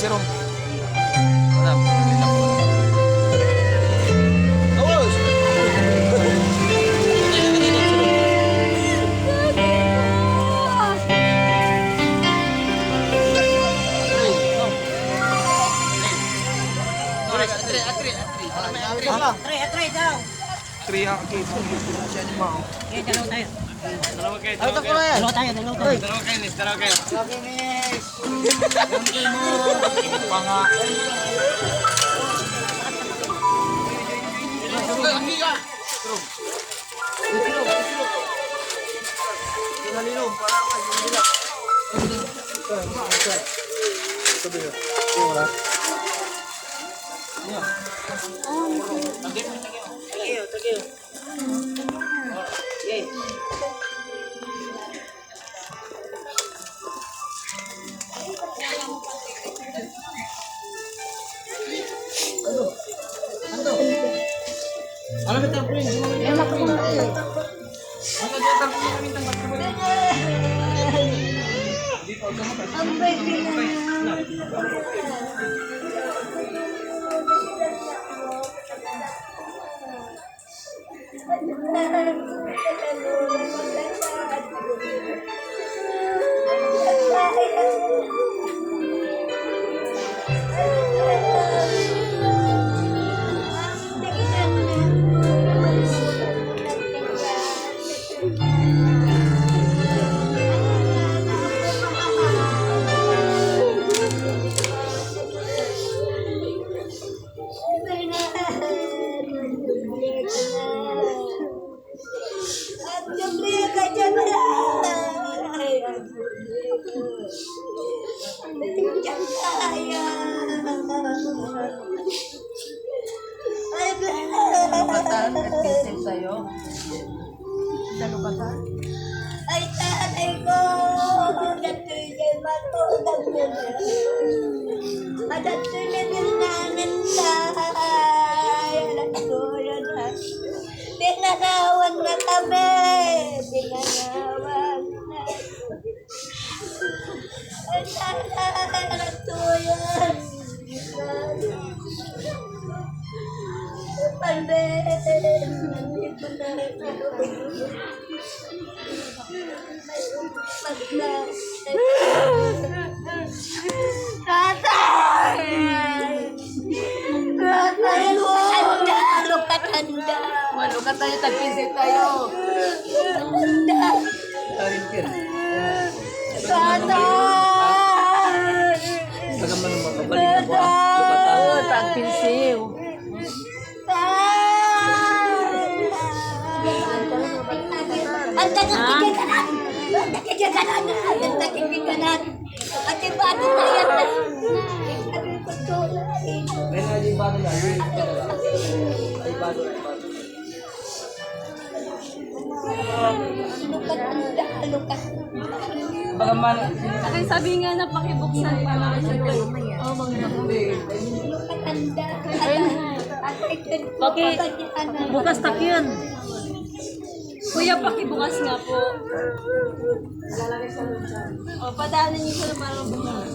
si Rom. Madam, dito po. Awas! Atray daw. 3 kids. Okay, dalawa tayo. Dalawa kayo. Dalawa tayo. Dalawa kayo, Nis. Dalawa kayo. Okay, miss. Panga. Alam mo tayo, friend. Ay, tatay ko! Natuloy matulog mo na. Natuloy din namin tayo. Natuloy na. Pinanawan na kami. Pinanawan na. Ay, tatay, natuloy. Palbet. Nandito na ito. Tatay! Tatay mo! Handa! Ano ka tayo, tag-visit tayo. Handa! Tatay! Bagaman naman, mabalik ako ah. Oo, tag-pinsiw. Ang tagakikikanan! Ang tagakikikanan! Ang tagakikikanan! At yung bago na yan! Sabi ko to Lukat. Bagaman, Ay, sabi nga na pakibuksan para sa kayo. Oo, mga Lukatanda. Okay, bukas tak yun. Kuya, pakibukas nga po. O, padaanan niyo ko na parang bukas.